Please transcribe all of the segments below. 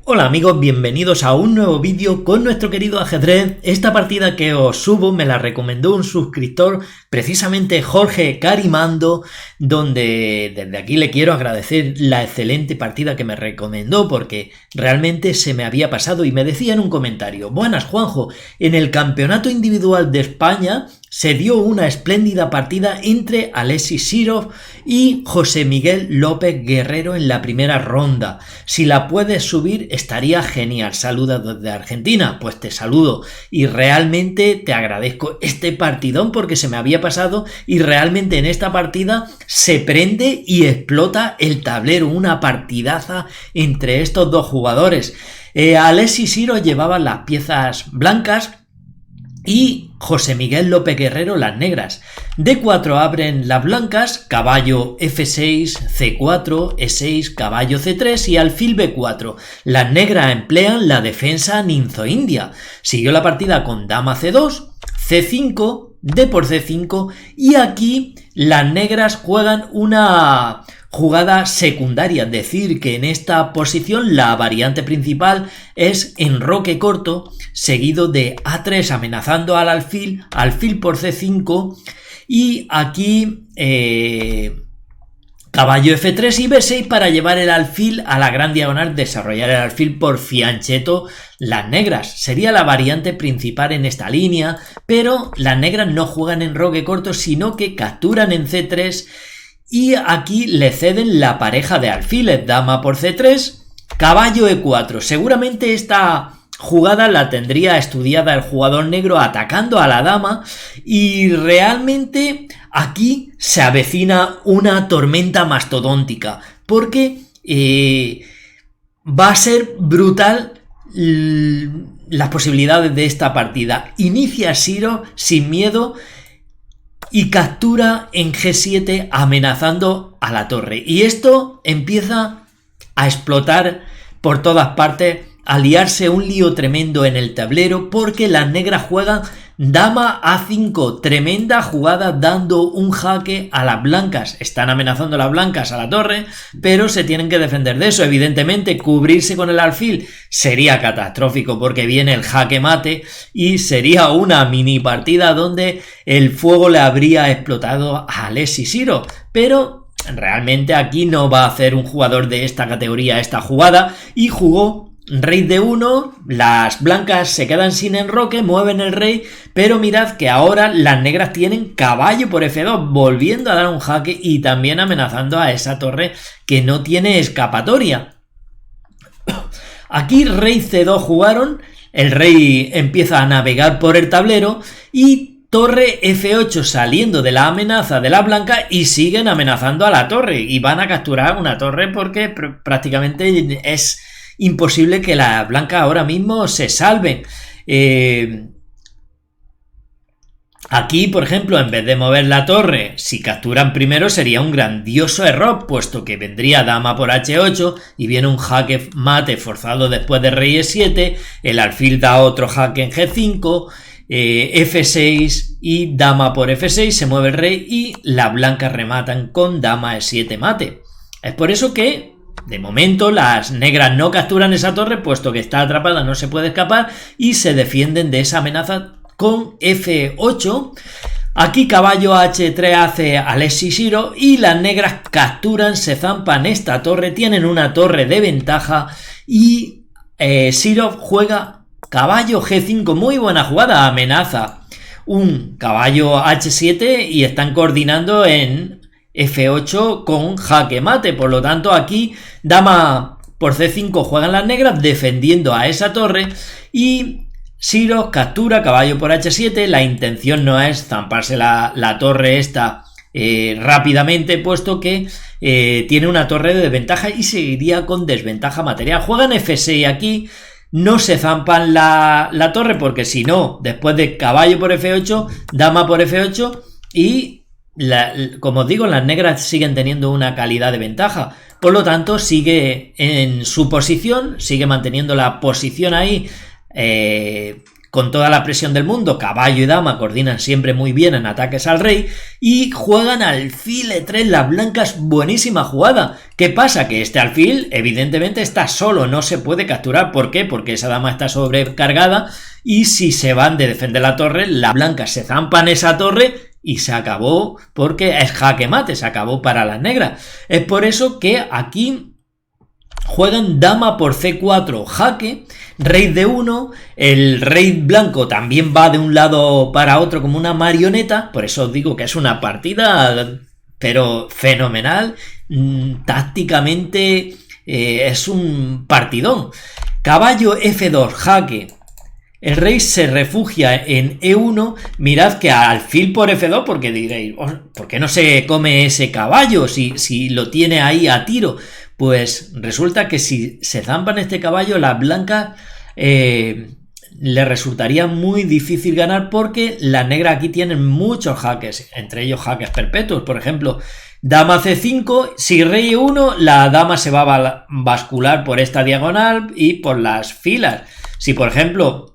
Hola amigos, bienvenidos a un nuevo vídeo con nuestro querido ajedrez. Esta partida que os subo me la recomendó un suscriptor, precisamente Jorge Carimando, donde desde aquí le quiero agradecer la excelente partida que me recomendó porque realmente se me había pasado y me decía en un comentario: buenas Juanjo, en el campeonato individual de España se dio una espléndida partida entre Alexis Sirov y José Miguel López Guerrero en la primera ronda. Si la puedes subir estaría genial. Saludos desde Argentina. Pues te saludo y realmente te agradezco este partidón porque se me había pasado y realmente en esta partida se prende y explota el tablero. Una partidaza entre estos dos jugadores. Alexis Sirov llevaba las piezas blancas y José Miguel López Guerrero las negras. D4 abren las blancas, caballo F6, C4, E6, caballo C3 y alfil B4. Las negras emplean la defensa ninzo-india. Siguió la partida con dama C2, C5, D por C5 y aquí las negras juegan una jugada secundaria, es decir, que en esta posición la variante principal es enroque corto seguido de A3 amenazando al alfil, alfil por C5 y aquí caballo F3 y B6 para llevar el alfil a la gran diagonal, desarrollar el alfil por fianchetto las negras. Sería la variante principal en esta línea, pero las negras no juegan enroque corto sino que capturan en C3 y aquí le ceden la pareja de alfiles, dama por C3, caballo E4. Seguramente esta jugada la tendría estudiada el jugador negro atacando a la dama y realmente aquí se avecina una tormenta mastodóntica porque va a ser brutal las posibilidades de esta partida. Inicia Sirov sin miedo y captura en G7 amenazando a la torre. Y esto empieza a explotar por todas partes, a liarse un lío tremendo en el tablero porque las negras juegan dama A5, tremenda jugada dando un jaque a las blancas. Están amenazando las blancas a la torre, pero se tienen que defender de eso. Evidentemente, cubrirse con el alfil sería catastrófico porque viene el jaque mate y sería una mini partida donde el fuego le habría explotado a Alexis Sirov. Pero realmente aquí no va a hacer un jugador de esta categoría esta jugada y jugó rey D1, las blancas se quedan sin enroque, mueven el rey, pero mirad que ahora las negras tienen caballo por F2, volviendo a dar un jaque y también amenazando a esa torre que no tiene escapatoria. Aquí rey C2 jugaron, el rey empieza a navegar por el tablero y torre F8 saliendo de la amenaza de la blanca y siguen amenazando a la torre y van a capturar una torre porque prácticamente es imposible que la blanca ahora mismo se salven. Aquí, por ejemplo, en vez de mover la torre, si capturan primero sería un grandioso error, puesto que vendría dama por H8 y viene un jaque mate forzado después de rey E7, el alfil da otro jaque en G5, F6 y dama por F6, se mueve el rey y las blancas rematan con dama E7 mate. Es por eso que de momento las negras no capturan esa torre puesto que está atrapada, no se puede escapar y se defienden de esa amenaza con F8. Aquí caballo H3 hace Alexis Sirov y las negras capturan, se zampan esta torre, tienen una torre de ventaja y Sirov juega caballo G5, muy buena jugada, amenaza un caballo H7 y están coordinando en F8 con jaque mate, por lo tanto aquí dama por C5 juegan las negras defendiendo a esa torre y Sirov captura caballo por H7, la intención no es zamparse la torre esta rápidamente puesto que tiene una torre de desventaja y seguiría con desventaja material. Juegan F6 aquí, no se zampan la torre porque si no, después de caballo por F8, dama por F8 y como os digo, las negras siguen teniendo una calidad de ventaja, por lo tanto sigue en su posición, sigue manteniendo la posición ahí con toda la presión del mundo. Caballo y dama coordinan siempre muy bien en ataques al rey y juegan alfil E3 las blancas, buenísima jugada. ¿Qué pasa? Que este alfil evidentemente está solo, no se puede capturar. ¿Por qué? Porque esa dama está sobrecargada y si se van de defender la torre, las blancas se zampan esa torre y se acabó, porque es jaque mate, se acabó para las negras. Es por eso que aquí juegan dama por C4, jaque, rey D1, el rey blanco también va de un lado para otro como una marioneta, por eso os digo que es una partida pero fenomenal, tácticamente es un partidón. Caballo F2, jaque. El rey se refugia en E1, mirad que alfil por F2, porque diréis, ¿por qué no se come ese caballo si lo tiene ahí a tiro? Pues resulta que si se zampan este caballo, las blancas le resultaría muy difícil ganar porque las negras aquí tienen muchos jaques, entre ellos jaques perpetuos. Por ejemplo, dama C5, si rey E1, la dama se va a bascular por esta diagonal y por las filas. Si por ejemplo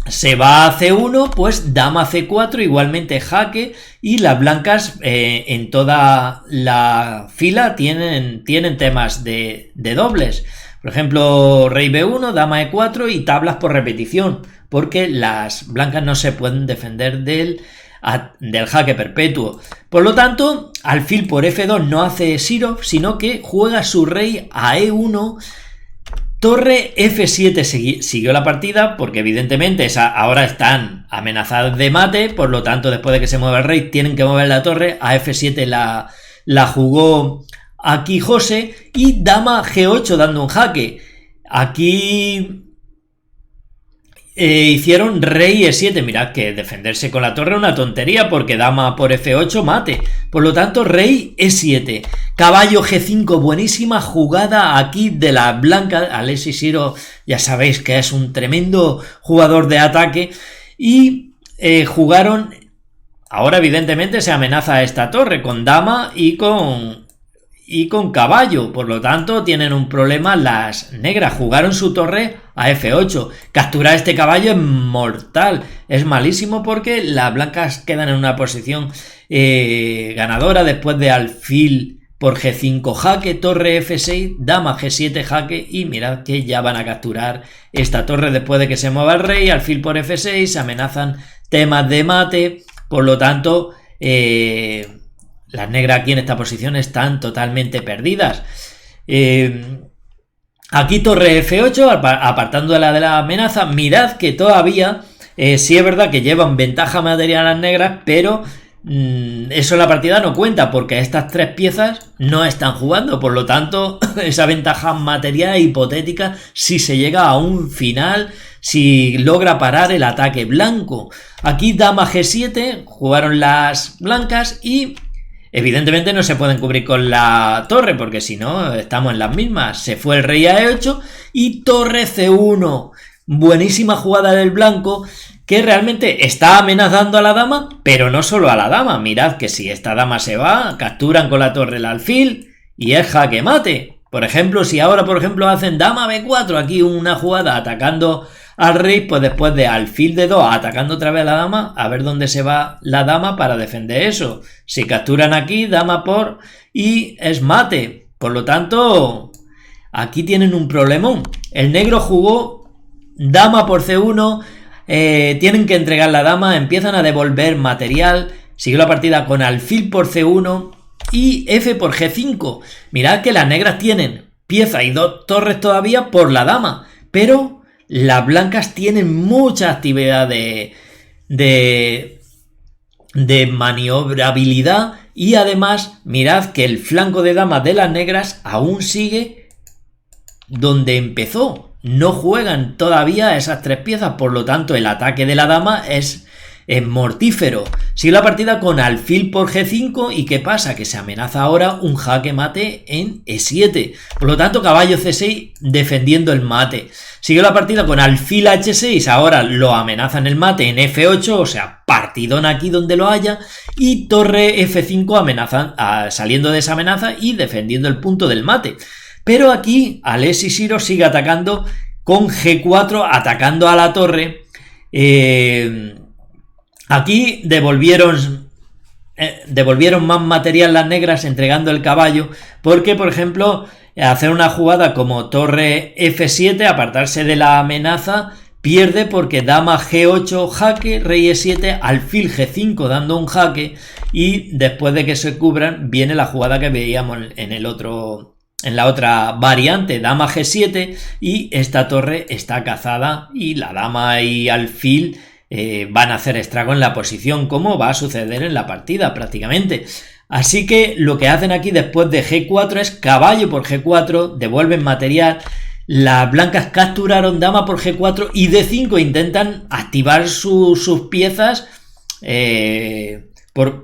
se va a C1, pues dama C4, igualmente jaque, y las blancas en toda la fila tienen temas de dobles. Por ejemplo, rey B1, dama E4 y tablas por repetición, porque las blancas no se pueden defender del jaque perpetuo. Por lo tanto, alfil por F2 no hace Sirov, sino que juega su rey a E1, torre F7 siguió la partida porque evidentemente ahora están amenazadas de mate, por lo tanto después de que se mueva el rey tienen que mover la torre, a F7 la jugó aquí José y dama G8 dando un jaque. Aquí hicieron rey E7, mirad que defenderse con la torre es una tontería porque dama por F8 mate, por lo tanto rey E7, caballo G5, buenísima jugada aquí de la blanca. Alexis Sirov ya sabéis que es un tremendo jugador de ataque y jugaron, ahora evidentemente se amenaza esta torre con dama y con caballo, por lo tanto tienen un problema las negras, jugaron su torre a F8, capturar este caballo es mortal, es malísimo porque las blancas quedan en una posición ganadora después de alfil por G5 jaque, torre F6, dama G7 jaque y mirad que ya van a capturar esta torre después de que se mueva el rey, alfil por F6, amenazan temas de mate, por lo tanto las negras aquí en esta posición están totalmente perdidas. Aquí torre F8, apartándola de la amenaza. Mirad que todavía, sí es verdad que llevan ventaja material las negras, pero eso en la partida no cuenta porque estas tres piezas no están jugando. Por lo tanto, esa ventaja material hipotética si se llega a un final, si logra parar el ataque blanco. Aquí dama G7, jugaron las blancas y evidentemente no se pueden cubrir con la torre porque si no estamos en las mismas. Se fue el rey a E8 y torre C1. Buenísima jugada del blanco que realmente está amenazando a la dama, pero no solo a la dama. Mirad que si esta dama se va, capturan con la torre el alfil y es jaque mate. Por ejemplo, si ahora hacen dama B4, aquí una jugada atacando al rey, pues después de alfil de 2 atacando otra vez a la dama, a ver dónde se va la dama para defender eso. Si capturan aquí, dama por y es mate. Por lo tanto, aquí tienen un problemón. El negro jugó dama por C1, tienen que entregar la dama, empiezan a devolver material, siguió la partida con alfil por C1 y F por G5. Mirad que las negras tienen pieza y dos torres todavía por la dama, pero las blancas tienen mucha actividad de maniobrabilidad y además mirad que el flanco de dama de las negras aún sigue donde empezó. No juegan todavía esas tres piezas, por lo tanto el ataque de la dama es mortífero. Sigue la partida con alfil por G5 y ¿qué pasa? Que se amenaza ahora un jaque mate en E7. Por lo tanto caballo C6 defendiendo el mate. Sigue la partida con alfil H6, ahora lo amenazan el mate en F8, o sea, partidón aquí donde lo haya. Y torre F5 amenazan, saliendo de esa amenaza y defendiendo el punto del mate. Pero aquí Alexis Sirov sigue atacando con G4, atacando a la torre. Aquí devolvieron más material las negras entregando el caballo, porque por ejemplo hacer una jugada como torre F7, apartarse de la amenaza, pierde porque dama G8 jaque, rey E7, alfil G5 dando un jaque, y después de que se cubran viene la jugada que veíamos en la otra variante, dama G7, y esta torre está cazada y la dama y alfil van a hacer estrago en la posición, como va a suceder en la partida prácticamente. Así que lo que hacen aquí después de G4 es caballo por G4, devuelven material. Las blancas capturaron dama por G4 y D5, intentan activar sus piezas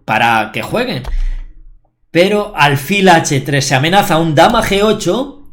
para que jueguen. Pero alfil H3 se amenaza un dama G8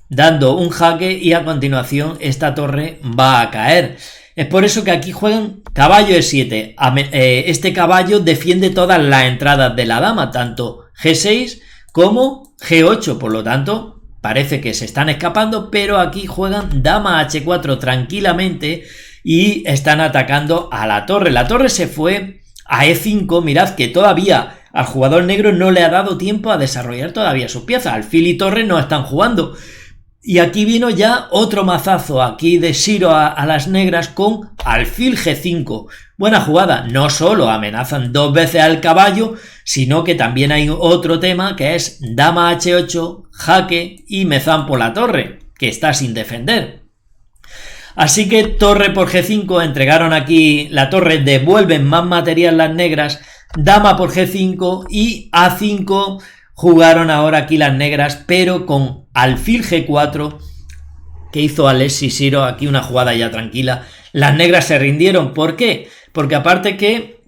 dando un jaque, y a continuación esta torre va a caer. Es por eso que aquí juegan caballo E7. Este caballo defiende todas las entradas de la dama, tanto G6 como G8, por lo tanto parece que se están escapando, pero aquí juegan dama H4 tranquilamente y están atacando a la torre. La torre se fue a E5, mirad que todavía al jugador negro no le ha dado tiempo a desarrollar todavía sus piezas, alfil y torre no están jugando. Y aquí vino ya otro mazazo aquí de Shiro a las negras con alfil G5. Buena jugada, no solo amenazan dos veces al caballo, sino que también hay otro tema que es dama H8, jaque y me zampo la torre, que está sin defender. Así que torre por G5, entregaron aquí la torre, devuelven más material las negras, dama por G5 y A5 jugaron ahora aquí las negras, pero con alfil G4, que hizo Alexis Shiro aquí una jugada ya tranquila. Las negras se rindieron. ¿Por qué? Porque aparte que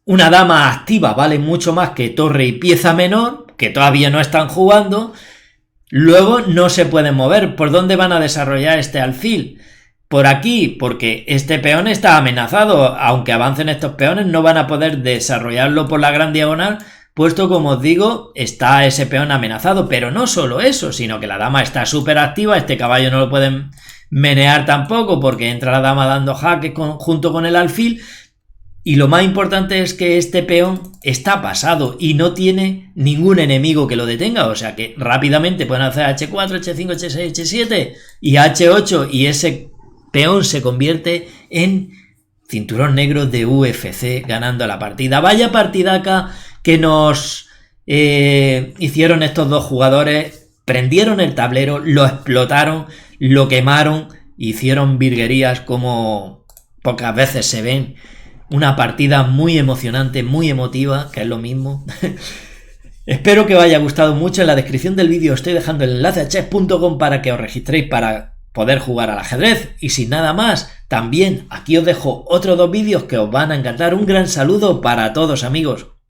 una dama activa vale mucho más que torre y pieza menor, que todavía no están jugando, luego no se pueden mover. ¿Por dónde van a desarrollar este alfil? Por aquí, porque este peón está amenazado. Aunque avancen estos peones, no van a poder desarrollarlo por la gran diagonal, puesto, como os digo, está ese peón amenazado. Pero no solo eso, sino que la dama está súper activa, este caballo no lo pueden menear tampoco porque entra la dama dando jaque junto con el alfil, y lo más importante es que este peón está pasado y no tiene ningún enemigo que lo detenga, o sea que rápidamente pueden hacer H4, H5, H6, H7 y H8, y ese peón se convierte en cinturón negro de UFC, ganando la partida. Vaya partidaca que nos hicieron estos dos jugadores. Prendieron el tablero, lo explotaron, lo quemaron, hicieron virguerías como pocas veces se ven. Una partida muy emocionante, muy emotiva, que es lo mismo. Espero que os haya gustado mucho. En la descripción del vídeo estoy dejando el enlace a chess.com para que os registréis para poder jugar al ajedrez. Y sin nada más, también aquí os dejo otros dos vídeos que os van a encantar. Un gran saludo para todos, amigos.